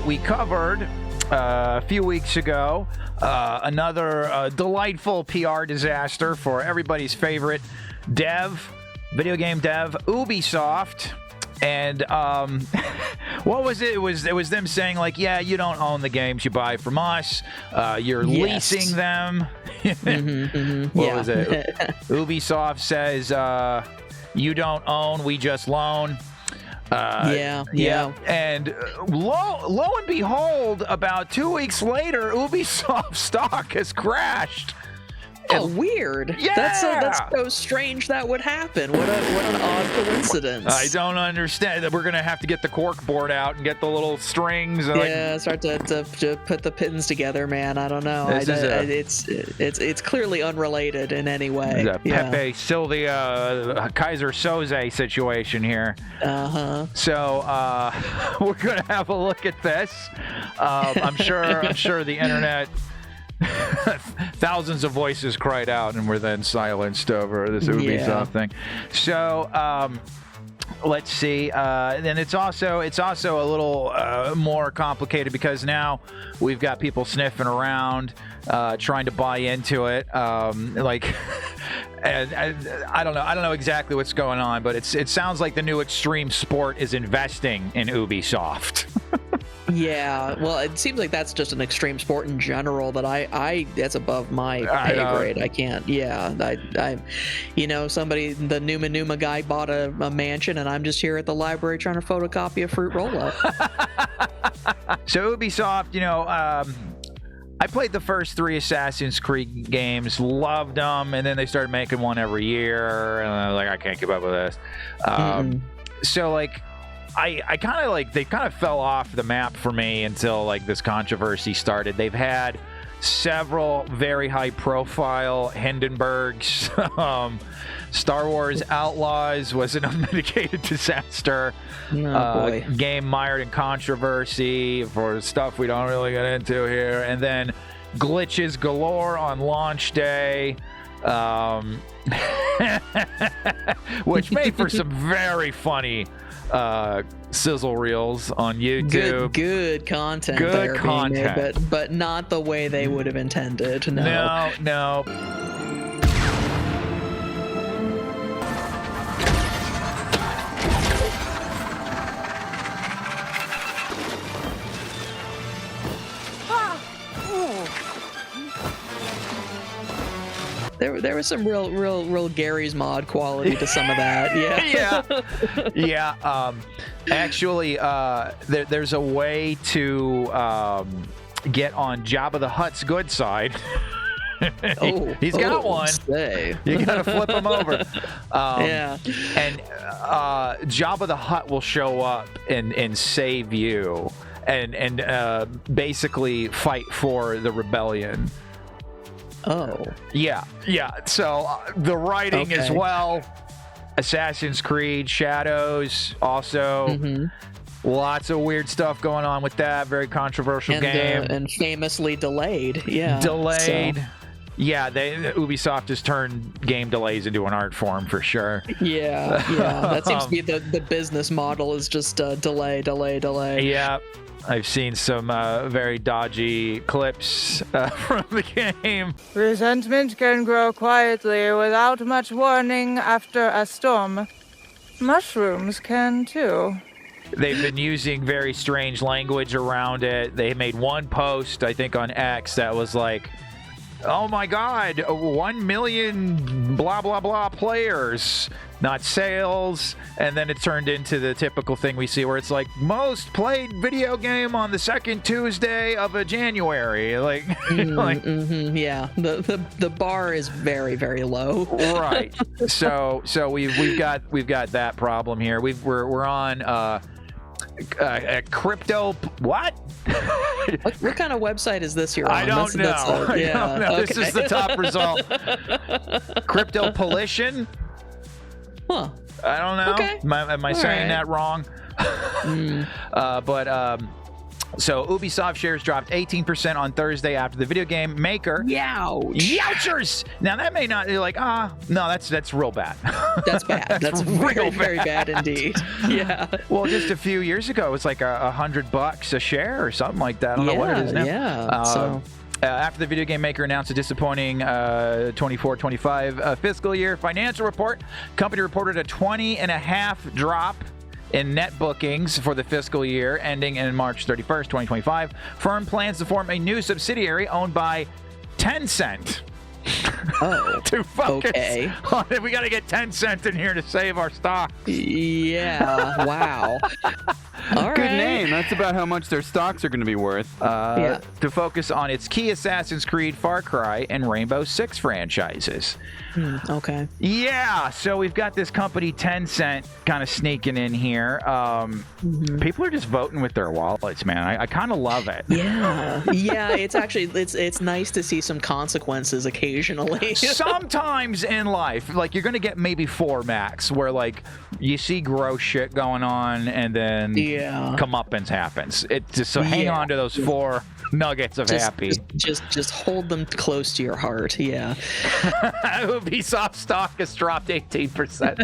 we covered a few weeks ago another delightful PR disaster for everybody's favorite video game dev, Ubisoft. And what was it? It was them saying, like, yeah, you don't own the games you buy from us. You're leasing them. What was it? Ubisoft says you don't own, we just loan. And lo and behold, about 2 weeks later, Ubisoft stock has crashed. Oh, weird. Yeah. That's so strange that would happen. What an odd coincidence. I don't understand. We're going to have to get the cork board out and get the little strings. And start to put the pins together, man. I don't know. It's clearly unrelated in any way. It's a Pepe Sylvia Kaiser Soze situation here. So we're going to have a look at this. I'm sure the internet... thousands of voices cried out and were then silenced over this Ubisoft thing. So let's see. And it's also a little more complicated because now we've got people sniffing around, trying to buy into it. And I don't know exactly what's going on, but it sounds like the new extreme sport is investing in Ubisoft. Yeah, well, it seems like that's just an extreme sport in general that I that's above my pay grade. I can't. Yeah, I somebody, the Numa guy bought a mansion, and I'm just here at the library trying to photocopy a fruit roll-up. So Ubisoft, I played the first 3 Assassin's Creed games, loved them, and then they started making one every year, and I was like, I can't keep up with this. So like. I kind of they kind of fell off the map for me until like this controversy started. They've had several very high profile Hindenburgs. Star Wars Outlaws was an unmitigated disaster. Boy. Game mired in controversy for stuff we don't really get into here. And then glitches galore on launch day. Which made for some very funny sizzle reels on YouTube. Good content. Good content. But not the way they would have intended. No. There was some real Gary's Mod quality to some of that. Yeah. Actually, there's a way to get on Jabba the Hutt's good side. He's got one. You gotta flip him over. And Jabba the Hutt will show up and save you and basically fight for the rebellion. Oh. Yeah. So the writing as well. Assassin's Creed Shadows also. Lots of weird stuff going on with that. Very controversial game. And famously delayed. Yeah. Delayed. So. Yeah, Ubisoft has turned game delays into an art form for sure. Yeah. That seems to be the business model is just delay. Yeah. I've seen some very dodgy clips from the game. Resentment can grow quietly without much warning after a storm. Mushrooms can too. They've been using very strange language around it. They made one post, I think, on X that was like, oh my God, 1 million blah, blah, blah players, not sales. And then it turned into the typical thing we see where it's like most played video game on the second Tuesday of a January. Like, yeah, the bar is very, very low. Right. So we've got that problem here. We're on crypto. What? What kind of website is this you're on? I don't know. I don't know. Okay. This is the top result. Crypto Polition? Huh. I don't know. Okay. Am I saying that wrong? So Ubisoft shares dropped 18% on Thursday after the video game maker. Youchers! Now that may not, you're like, no, that's real bad. That's bad. That's very, very bad indeed. Yeah. Well, just a few years ago, it was like $100 a share or something like that. I don't know what it is now. Yeah. After the video game maker announced a disappointing 24-25 fiscal year financial report, company reported a 20.5% drop in net bookings for the fiscal year ending in March 31st, 2025. Firm plans to form a new subsidiary owned by Tencent. To focus on it. We got to get Tencent in here to save our stock. Yeah. Wow. All Good right. name. That's about how much their stocks are going to be worth. To focus on its key Assassin's Creed, Far Cry, and Rainbow Six franchises. Okay. Yeah, so we've got this company Tencent kind of sneaking in here. People are just voting with their wallets, man. I kind of love it. Yeah. Yeah. It's actually it's nice to see some consequences occasionally. Sometimes in life, like you're gonna get maybe 4 max, where like you see gross shit going on, and then comeuppance happens. It just hang on to those 4 nuggets of happy. Just hold them close to your heart. Yeah. Ubisoft stock has dropped 18%.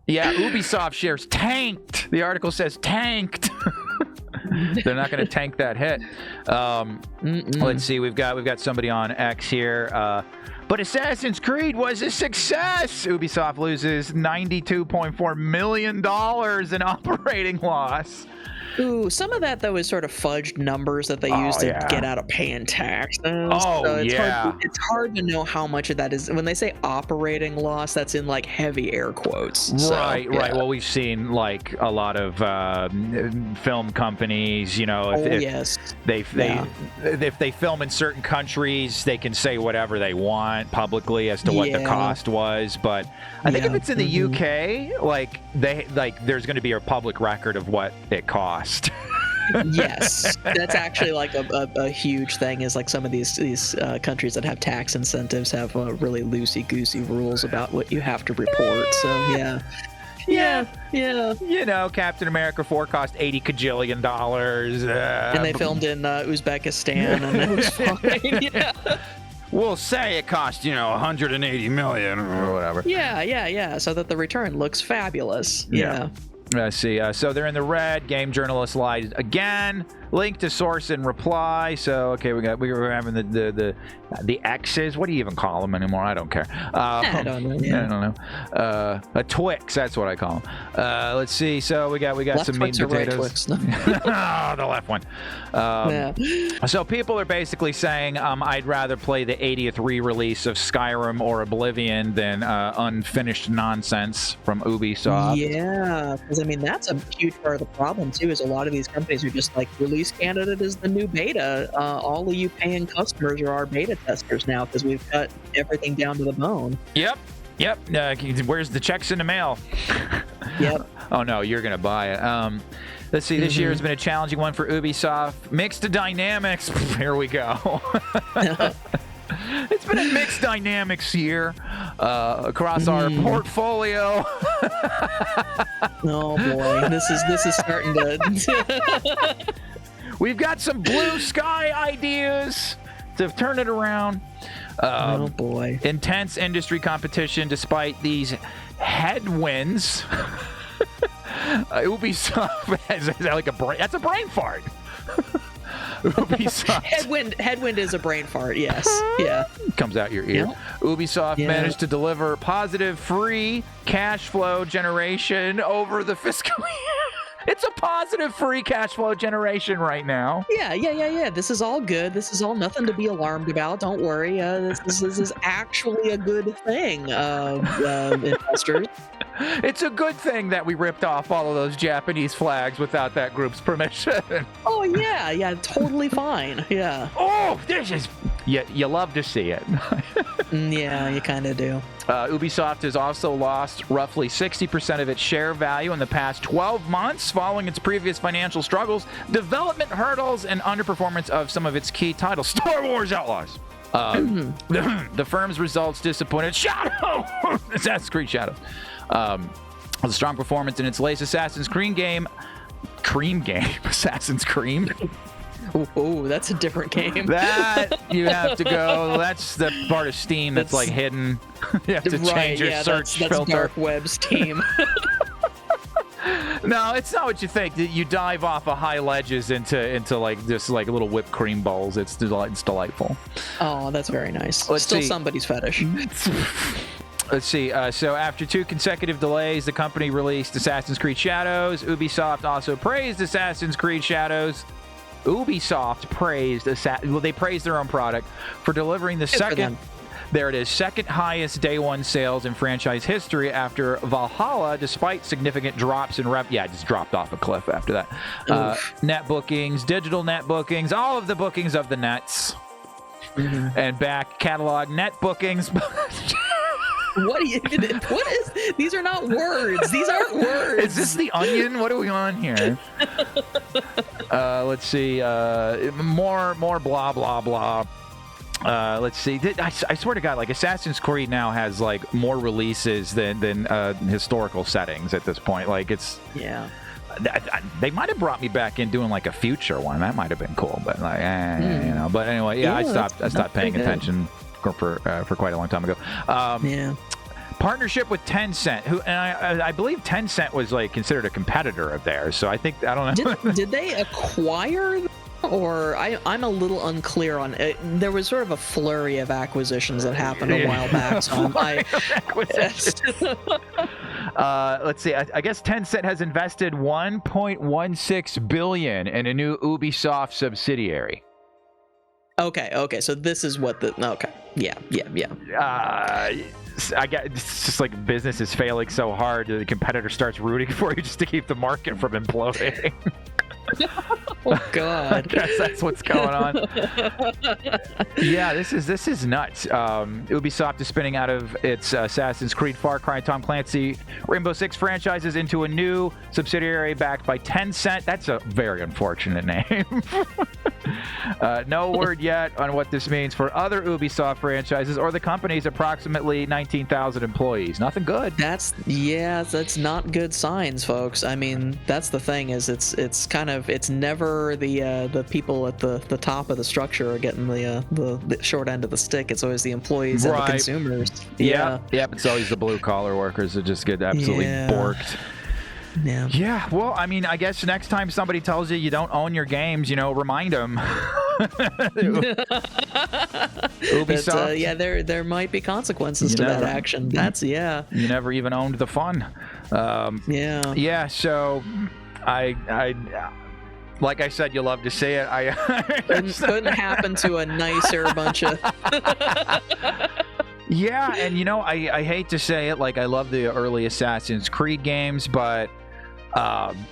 Ubisoft shares tanked. The article says tanked. They're not going to tank that hit. Let's see. We've got somebody on X here. But Assassin's Creed was a success. Ubisoft loses $92.4 million in operating loss. Ooh, some of that though is sort of fudged numbers that they use to get out of paying tax. It's hard to know how much of that is. When they say operating loss, that's in like heavy air quotes. Right. Well, we've seen like a lot of film companies. You know, if they film in certain countries, they can say whatever they want publicly as to what the cost was. But I think if it's in the UK, there's going to be a public record of what it cost. Yes, that's actually like a huge thing. Is like some of these countries that have tax incentives have really loosey-goosey rules about what you have to report. So yeah. You know, Captain America 4 cost $80 kajillion. And they filmed in Uzbekistan, and it was fine. Yeah. We'll say it cost, $180 million or whatever. Yeah. So that the return looks fabulous. Yeah. Let's see. So they're in the red. Game journalist lied again. Link to source and reply. So okay, we were having the X's. What do you even call them anymore? I don't care. I don't know. Yeah. I don't know. A Twix. That's what I call them. Let's see. So we got left some meat and potatoes. Right the left one. So people are basically saying I'd rather play the 80th re-release of Skyrim or Oblivion than unfinished nonsense from Ubisoft. Yeah, because I mean that's a huge part of the problem too. Is a lot of these companies are just like release candidate is the new beta. All of you paying customers are our beta testers now because we've cut everything down to the bone. Yep. Where's the checks in the mail? Yep. Oh no, you're gonna buy it. Let's see. This year has been a challenging one for Ubisoft. Mixed dynamics. Here we go. It's been a mixed dynamics year across our portfolio. Oh boy, this is starting to. We've got some blue sky ideas to turn it around. Oh boy. Intense industry competition despite these headwinds. Ubisoft has like that's a brain fart. Ubisoft. Headwind is a brain fart, yes. Yeah. Comes out your ear. Yep. Ubisoft managed to deliver positive free cash flow generation over the fiscal year. It's a positive free cash flow generation right now. Yeah. This is all good. This is all nothing to be alarmed about. Don't worry. This is actually a good thing, investors. It's a good thing that we ripped off all of those Japanese flags without that group's permission. Oh, yeah, totally fine. Yeah. Oh, this is... You love to see it. Yeah, you kind of do. Ubisoft has also lost roughly 60% of its share value in the past 12 months following its previous financial struggles, development hurdles, and underperformance of some of its key titles. Star Wars Outlaws. The firm's results disappointed. Shadow! Assassin's Creed Shadow. The strong performance in its latest Assassin's Creed game Cream game, Assassin's Cream. Oh, that's a different game. That you have to go. That's the part of Steam that's like hidden. You have to change your search that's filter. dark web Steam. No, it's not what you think. You dive off of high ledges into like just like little whipped cream bowls. It's delightful. Oh, that's very nice. Let's Still see. somebody's fetish. Let's see. So after 2 consecutive delays, the company released Assassin's Creed Shadows. Ubisoft also praised Assassin's Creed Shadows. Ubisoft praised they praised their own product for delivering the second. There it is, second highest day one sales in franchise history after Valhalla, despite significant drops in it just dropped off a cliff after that. Net bookings, digital net bookings, all of the bookings of the nets, and back catalog net bookings. What is? These are not words. These aren't words. Is this the Onion? What are we on here? Let's see. More blah blah blah. Let's see. I swear to God, like Assassin's Creed now has like more releases than historical settings at this point. Like it's they might have brought me back in doing like a future one. That might have been cool, but like you know. But anyway, I stopped paying attention for quite a long time ago. Partnership with Tencent, and I believe Tencent was like considered a competitor of theirs. So I don't know. Did they acquire? Or I'm a little unclear on it. There was sort of a flurry of acquisitions that happened a while back. So let's see. I guess Tencent has invested $1.16 billion in a new Ubisoft subsidiary. Okay. So this is what yeah. I guess it's just like business is failing so hard that the competitor starts rooting for you just to keep the market from imploding. Oh God! I guess that's what's going on. Yeah, this is nuts. Ubisoft is spinning out of its Assassin's Creed, Far Cry, Tom Clancy, Rainbow Six franchises into a new subsidiary backed by Tencent. That's a very unfortunate name. No word yet on what this means for other Ubisoft franchises or the company's approximately 19,000 employees. Nothing good. That's not good signs, folks. I mean, that's the thing is it's never the people at the top of the structure are getting the short end of the stick. It's always the employees and the consumers. Yep. It's always the blue collar workers that just get absolutely borked. Yeah, well, I mean, I guess next time somebody tells you don't own your games, remind them. Ubisoft. There might be consequences to that action. You never even owned the fun. So I like I said, you love to say it. Couldn't happen to a nicer bunch of. Yeah, and I hate to say it, like I love the early Assassin's Creed games, but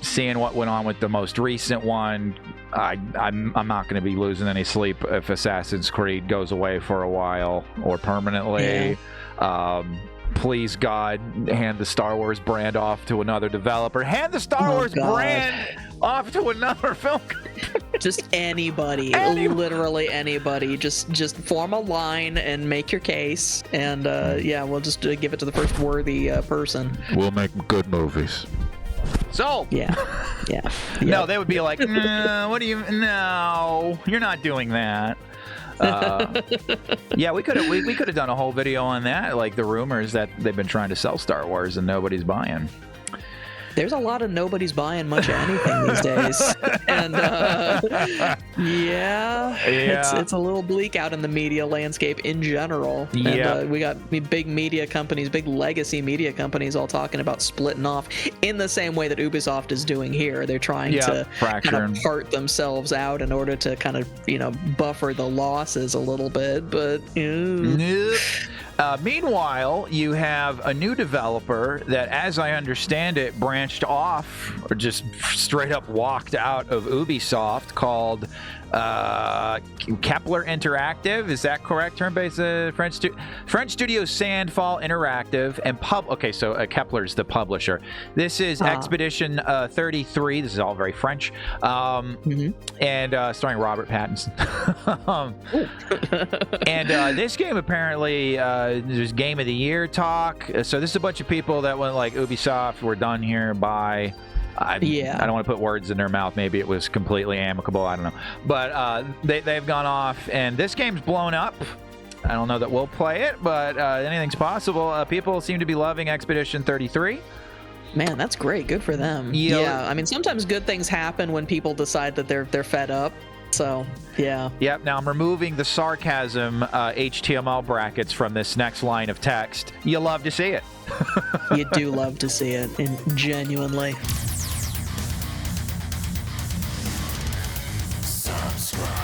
seeing what went on with the most recent one, I'm not going to be losing any sleep if Assassin's Creed goes away for a while or permanently. Please, God, hand the Star Wars brand off to another developer. Hand the Star Wars brand off to another film company. Just anybody, literally anybody. Just form a line and make your case, and we'll just give it to the first worthy person. We'll make good movies. So no, they would be like, no, no, you're not doing that. We could have done a whole video on that, like the rumors that they've been trying to sell Star Wars and nobody's buying. There's a lot of nobody's buying much of anything these days, and it's a little bleak out in the media landscape in general. And we got big media companies, big legacy media companies, all talking about splitting off in the same way that Ubisoft is doing here. They're trying to kind of part themselves out in order to kind of buffer the losses a little bit, but. Meanwhile, you have a new developer that, as I understand it, branched off or just straight up walked out of Ubisoft called Kepler Interactive. Is that correct? Turn-based French studio Sandfall Interactive and so Kepler's the publisher. This is Expedition 33. This is all very French. And starring Robert Pattinson. And this game apparently there's Game of the Year talk. So this is a bunch of people that went like, Ubisoft, we're done here, bye. I don't want to put words in their mouth. Maybe it was completely amicable. I don't know. But they've gone off, and this game's blown up. I don't know that we'll play it, but anything's possible. People seem to be loving Expedition 33. Man, that's great. Good for them. Yeah, I mean, sometimes good things happen when people decide that they're fed up. So, yeah. Yep, now I'm removing the sarcasm HTML brackets from this next line of text. You love to see it. You do love to see it, and genuinely. Subscribe.